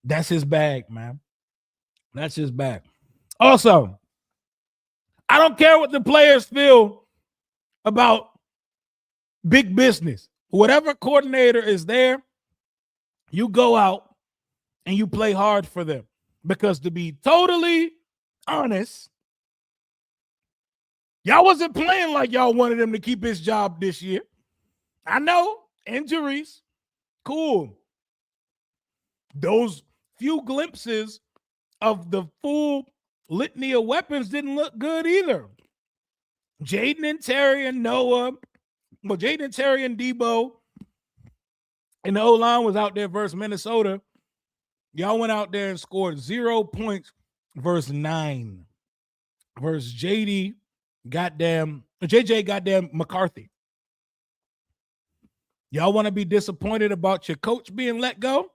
That's his bag, man. That's his bag. Also, I don't care what the players feel about big business. Whatever coordinator is there, you go out and you play hard for them. Because to be totally honest, y'all wasn't playing like y'all wanted him to keep his job this year. I know, injuries, cool. Those few glimpses of the full litany of weapons didn't look good either. Jaden and Terry and Noah, well, Jaden and Terry and Debo, and the O-line was out there versus Minnesota. Y'all went out there and scored 0 points versus 9 versus JJ goddamn McCarthy. Y'all want to be disappointed about your coach being let go?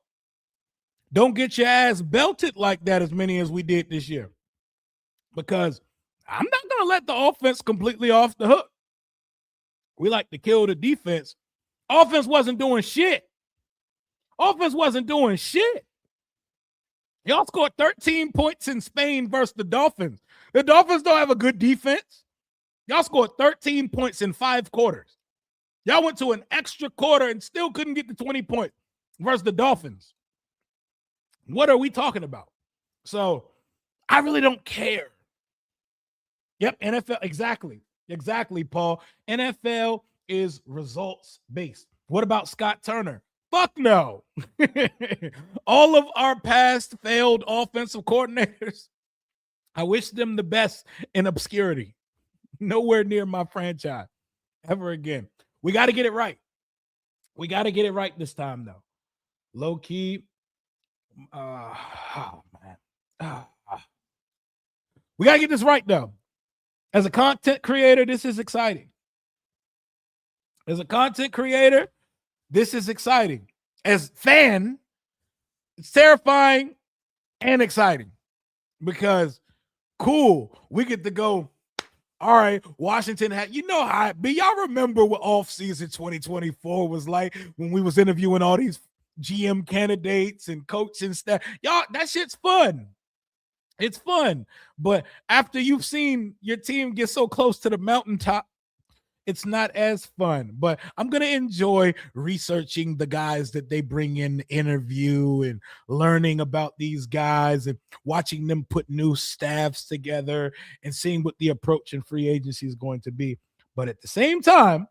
Don't get your ass belted like that as many as we did this year. Because I'm not going to let the offense completely off the hook. We like to kill the defense. Offense wasn't doing shit. Offense wasn't doing shit. Y'all scored 13 points in Spain versus the Dolphins. The Dolphins don't have a good defense. Y'all scored 13 points in 5 quarters. Y'all went to an extra quarter and still couldn't get to 20 points versus the Dolphins. What are we talking about? So I really don't care. Yep, NFL, exactly, Paul. NFL is results-based. What about Scott Turner? Fuck no. All of our past failed offensive coordinators, I wish them the best in obscurity. Nowhere near my franchise ever again. We got to get it right. We got to get it right this time, though. Low key. Oh, man. We got to get this right, though. As a content creator, this is exciting. As a content creator, this is exciting. As fan, it's terrifying and exciting because cool, we get to go. All right, Washington had, you know how it be. Y'all remember what offseason 2024 was like when we was interviewing all these GM candidates and coaching staff. Y'all, that shit's fun. It's fun. But after you've seen your team get so close to the mountaintop, it's not as fun. But I'm going to enjoy researching the guys that they bring in the interview and learning about these guys and watching them put new staffs together and seeing what the approach in free agency is going to be. But at the same time,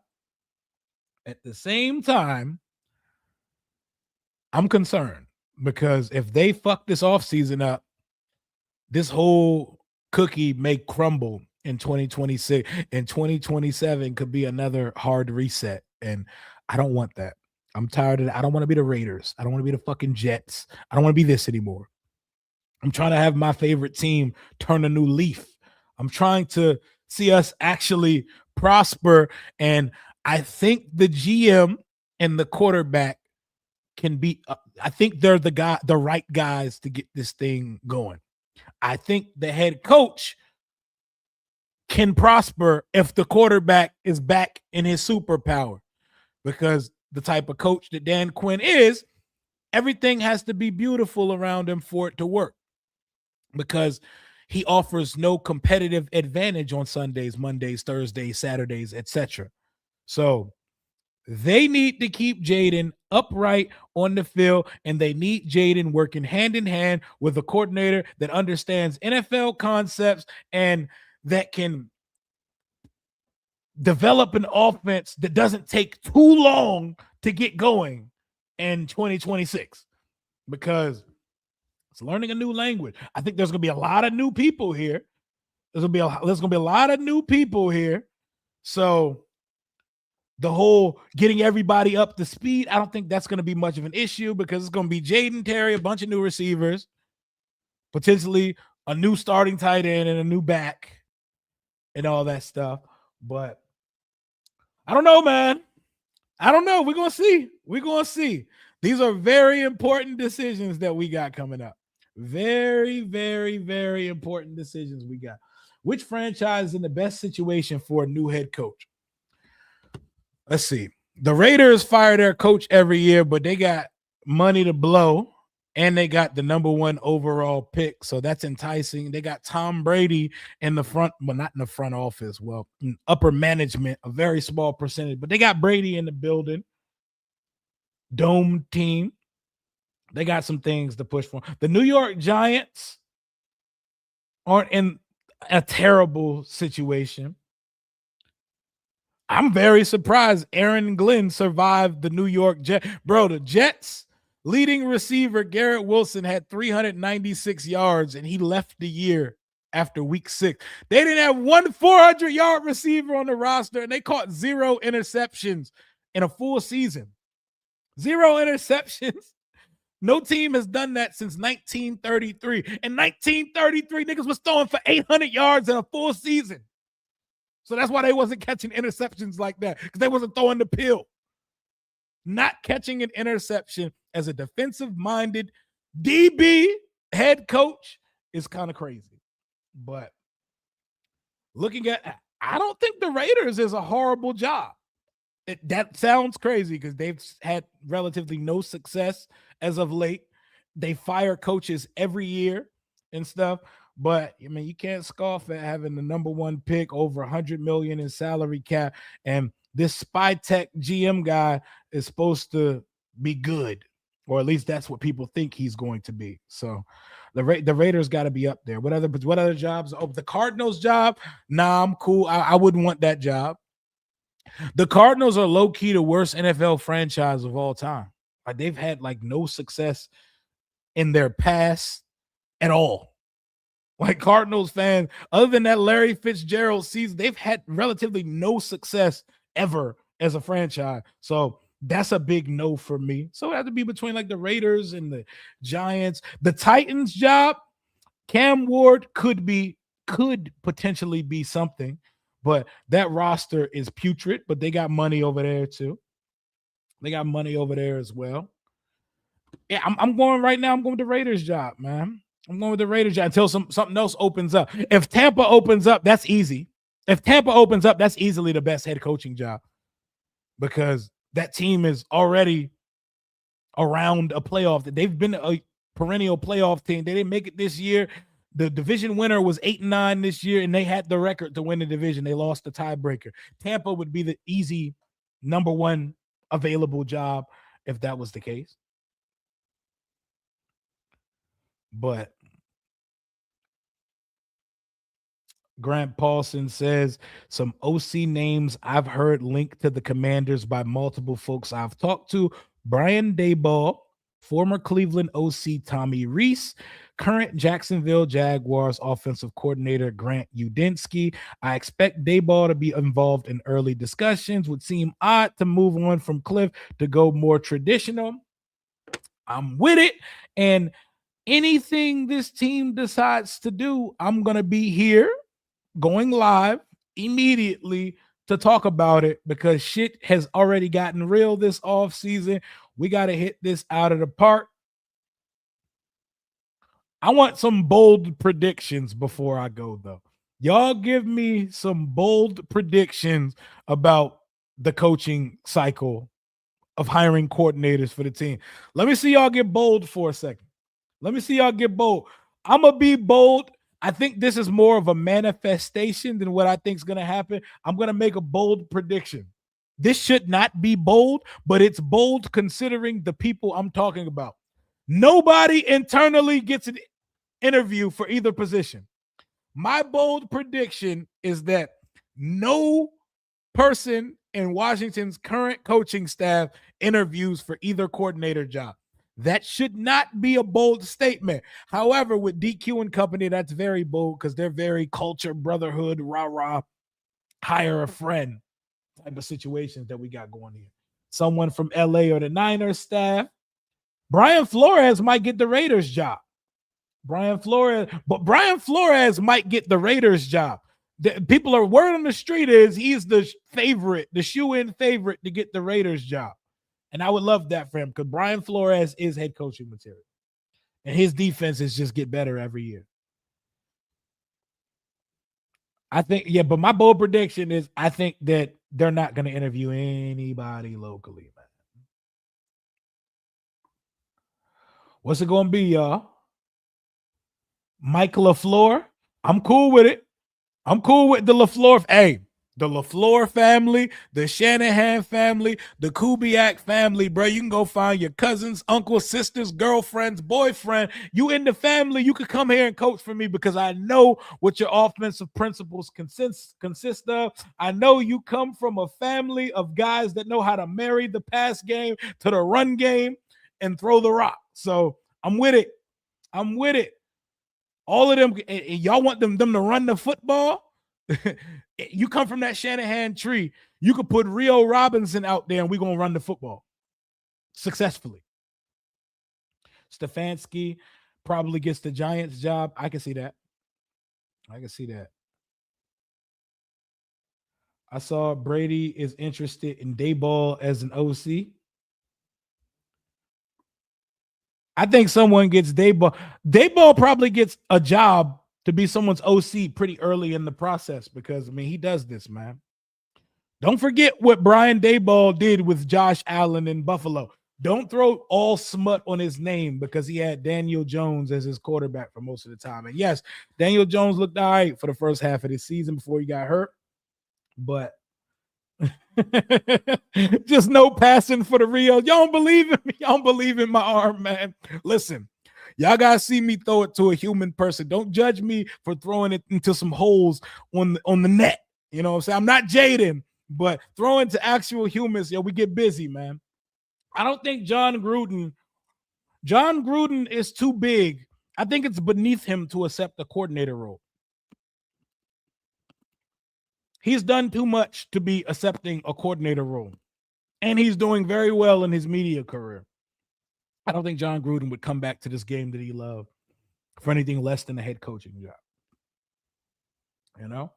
I'm concerned because if they fuck this offseason up, this whole cookie may crumble in 2026, and 2027 could be another hard reset. And I don't want that. I'm tired of that. I don't want to be the Raiders. I don't want to be the fucking Jets. I don't want to be this anymore. I'm trying to have my favorite team turn a new leaf. I'm trying to see us actually prosper. And I think the GM and the quarterback can be, I think they're the right guys to get this thing going. I think the head coach can prosper if the quarterback is back in his superpower, because the type of coach that Dan Quinn is, everything has to be beautiful around him for it to work, because he offers no competitive advantage on Sundays, Mondays, Thursdays, Saturdays, etc. So they need to keep Jaden upright on the field, and they need Jaden working hand in hand with a coordinator that understands NFL concepts and that can develop an offense that doesn't take too long to get going in 2026, because it's learning a new language. I think there's going to be a lot of new people here. There's going to be a lot of new people here. So the whole getting everybody up to speed, I don't think that's going to be much of an issue, because it's going to be Jaden, Terry, a bunch of new receivers, potentially a new starting tight end and a new back and all that stuff. But I don't know, man. I don't know. We're going to see. These are very important decisions that we got coming up. Very, very, very important decisions we got. Which franchise is in the best situation for a new head coach? Let's see. The Raiders fire their coach every year, but they got money to blow and they got the number 1 overall pick. So that's enticing. They got Tom Brady in the front, well, not in the front office, well, in upper management, a very small percentage, but they got Brady in the building. Dome team. They got some things to push for. The New York Giants aren't in a terrible situation. I'm very surprised Aaron Glenn survived the New York Jets. Bro, the Jets leading receiver Garrett Wilson had 396 yards, and he left the year after week 6. They didn't have one 400-yard receiver on the roster, and they caught 0 interceptions in a full season. 0 interceptions. No team has done that since 1933. In 1933, niggas was throwing for 800 yards in a full season. So that's why they wasn't catching interceptions like that, because they wasn't throwing the pill. Not catching an interception as a defensive-minded DB head coach is kind of crazy. But looking at, I don't think the Raiders is a horrible job. That sounds crazy because they've had relatively no success as of late. They fire coaches every year and stuff. But I mean, you can't scoff at having the number 1 pick, over $100 million in salary cap, and this spy tech GM guy is supposed to be good, or at least that's what people think he's going to be. So the Raiders got to be up there. What other jobs? Oh, the Cardinals job? Nah, I'm cool. I wouldn't want that job. The Cardinals are low key the worst NFL franchise of all time. Like, they've had like no success in their past at all. Like, Cardinals fans, other than that Larry Fitzgerald season, they've had relatively no success ever as a franchise. So that's a big no for me. So it has to be between like the Raiders and the Giants. The Titans job, Cam Ward could potentially be something, but that roster is putrid, but they got money over there too. They got money over there as well. Yeah, I'm going right now. I'm going with the Raiders job, man. I'm going with the Raiders job until something else opens up. If Tampa opens up, that's easy. If Tampa opens up, that's easily the best head coaching job, because that team is already around a playoff. They've been a perennial playoff team. They didn't make it this year. The division winner was 8-9 this year, and they had the record to win the division. They lost the tiebreaker. Tampa would be the easy number 1 available job if that was the case. But Grant Paulson says some OC names I've heard linked to the Commanders by multiple folks I've talked to: Brian Daboll, former Cleveland OC Tommy Rees, current Jacksonville Jaguars offensive coordinator Grant Udinski. I expect Daboll to be involved in early discussions. Would seem odd to move on from Kliff to go more traditional. I'm with it. And anything this team decides to do, I'm going to be here going live immediately to talk about it, because shit has already gotten real this offseason. We got to hit this out of the park. I want some bold predictions before I go, though. Y'all give me some bold predictions about the coaching cycle of hiring coordinators for the team. Let me see y'all get bold for a second. Let me see y'all get bold. I'm going to be bold. I think this is more of a manifestation than what I think is going to happen. I'm going to make a bold prediction. This should not be bold, but it's bold considering the people I'm talking about. Nobody internally gets an interview for either position. My bold prediction is that no person in Washington's current coaching staff interviews for either coordinator job. That should not be a bold statement. However, with DQ and company, that's very bold because they're very culture, brotherhood, rah-rah, hire a friend type of situations that we got going here. Someone from LA or the Niners staff. Brian Flores might get the Raiders job. Brian Flores might get the Raiders job. People are, word on the street is he's the favorite, the shoe-in favorite to get the Raiders job. And I would love that for him because Brian Flores is head coaching material. And his defenses just get better every year. I think, but my bold prediction is I think that they're not going to interview anybody locally, man. What's it going to be, y'all? Mike LaFleur? I'm cool with it. I'm cool with the LaFleur. Hey, the LaFleur family, the Shanahan family, the Kubiak family, bro. You can go find your cousins, uncles, sisters, girlfriends, boyfriend. You in the family, you could come here and coach for me because I know what your offensive principles consist of. I know you come from a family of guys that know how to marry the pass game to the run game and throw the rock. So I'm with it. I'm with it. All of them, and y'all want them to run the football? You come from that Shanahan tree. You could put Rio Robinson out there and we're going to run the football successfully. Stefanski probably gets the Giants job. I can see that. I saw Brady is interested in Dayball as an OC. I think someone gets Dayball. Dayball probably gets a job to be someone's OC pretty early in the process because, I mean, he does this, man. Don't forget what Brian Daboll did with Josh Allen in Buffalo. Don't throw all smut on his name because he had Daniel Jones as his quarterback for most of the time. And yes, Daniel Jones looked all right for the first half of the season before he got hurt. But just no passing for the Rio. Y'all don't believe in me. Y'all don't believe in my arm, man. Listen, y'all gotta see me throw it to a human person. Don't judge me for throwing it into some holes on the net. You know what I'm saying? I'm not Jaden, but throwing to actual humans, we get busy, man. I don't think John Gruden is too big. I think it's beneath him to accept the coordinator role. He's done too much to be accepting a coordinator role. And he's doing very well in his media career. I don't think John Gruden would come back to this game that he loved for anything less than a head coaching job. You know?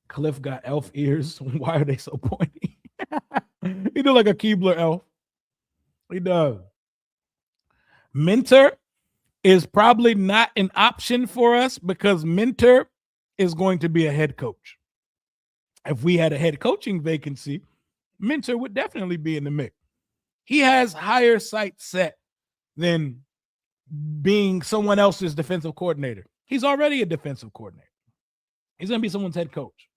Kliff got elf ears. Why are they so pointy? He do like a Keebler elf. He does. Minter is probably not an option for us because Minter is going to be a head coach. If we had a head coaching vacancy, Minter would definitely be in the mix. He has higher sights set than being someone else's defensive coordinator. He's already a defensive coordinator. He's going to be someone's head coach.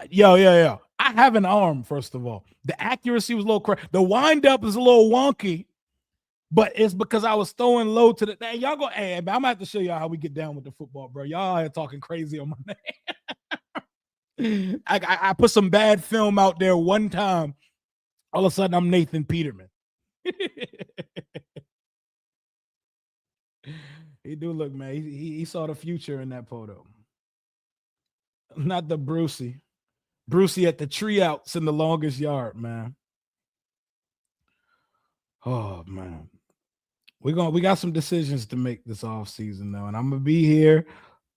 Yo. I have an arm, first of all. The accuracy was a little crazy. The wind-up is a little wonky, but it's because I was throwing low to the – y'all go – hey, I'm going to have to show y'all how we get down with the football, bro. Y'all are talking crazy on my name. I put some bad film out there one time. All of a sudden, I'm Nathan Peterman. He do look, man. He saw the future in that photo. Not the Brucey. Brucey at the tree outs in the longest yard, man. Oh, man. We got some decisions to make this offseason, though, and I'm going to be here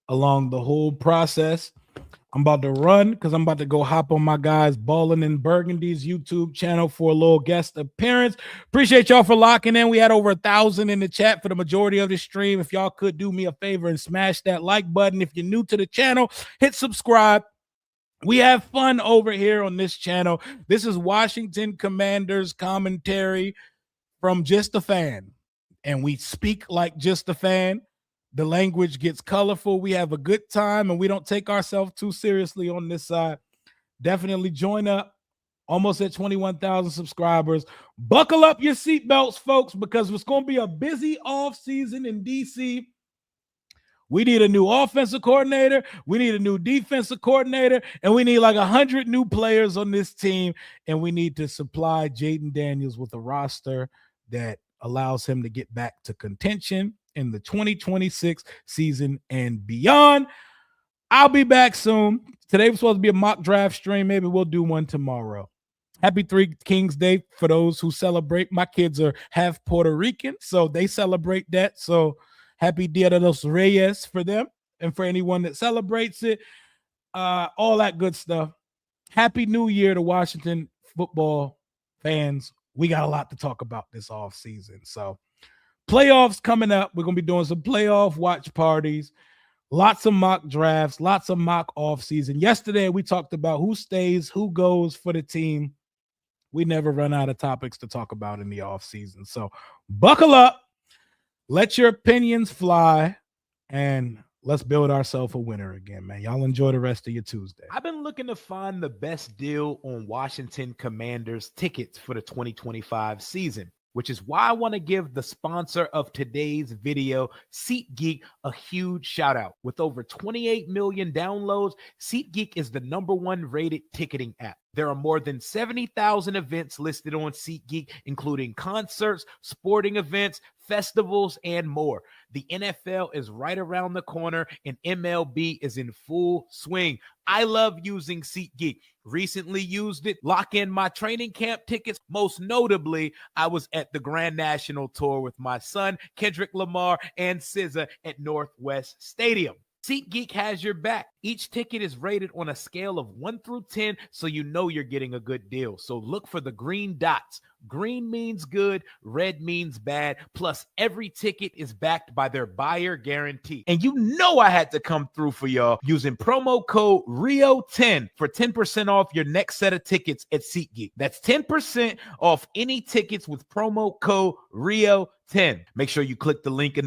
along the whole process. I'm about to run because I'm about to go hop on my guys Ballin' in Burgundy's YouTube channel for a little guest appearance. Appreciate y'all for locking in. We had over 1,000 in the chat for the majority of the stream. If y'all could do me a favor and smash that like button. If you're new to the channel, hit subscribe. We have fun over here on this channel. This is Washington Commanders commentary from Just a Fan, and we speak like just a fan. The language gets colorful. We have a good time, and we don't take ourselves too seriously on this side. Definitely join up. Almost at 21,000 subscribers. Buckle up your seatbelts, folks, because it's going to be a busy offseason in D.C. We need a new offensive coordinator. We need a new defensive coordinator. And we need like 100 new players on this team. And we need to supply Jaden Daniels with a roster that allows him to get back to contention in the 2026 season and beyond. I'll be back soon. Today was supposed to be a mock draft stream. Maybe we'll do one tomorrow. Happy Three Kings Day for those who celebrate. My kids are half Puerto Rican, so they celebrate that. So happy Dia de los Reyes for them and for anyone that celebrates it. All that good stuff. Happy New Year to Washington football fans. We got a lot to talk about this offseason. So playoffs coming up. We're going to be doing some playoff watch parties, lots of mock drafts, lots of mock offseason. Yesterday, we talked about who stays, who goes for the team. We never run out of topics to talk about in the offseason. So buckle up, let your opinions fly, and let's build ourselves a winner again, man. Y'all enjoy the rest of your Tuesday. I've been looking to find the best deal on Washington Commanders tickets for the 2025 season, which is why I want to give the sponsor of today's video, Seatgeek, a huge shout out. With over 28 million downloads, Seatgeek is the #1 rated ticketing app. There are more than 70,000 events listed on SeatGeek, including concerts, sporting events, festivals, and more. The NFL is right around the corner, and MLB is in full swing. I love using SeatGeek. Recently used it, lock in my training camp tickets. Most notably, I was at the Grand National Tour with my son, Kendrick Lamar, and SZA at Northwest Stadium. SeatGeek has your back. Each ticket is rated on a scale of 1 through 10, so you know you're getting a good deal. So look for the green dots. Green means good, red means bad. Plus, every ticket is backed by their buyer guarantee. And you know I had to come through for y'all using promo code RIO10 for 10% off your next set of tickets at SeatGeek. That's 10% off any tickets with promo code RIO10. Make sure you click the link in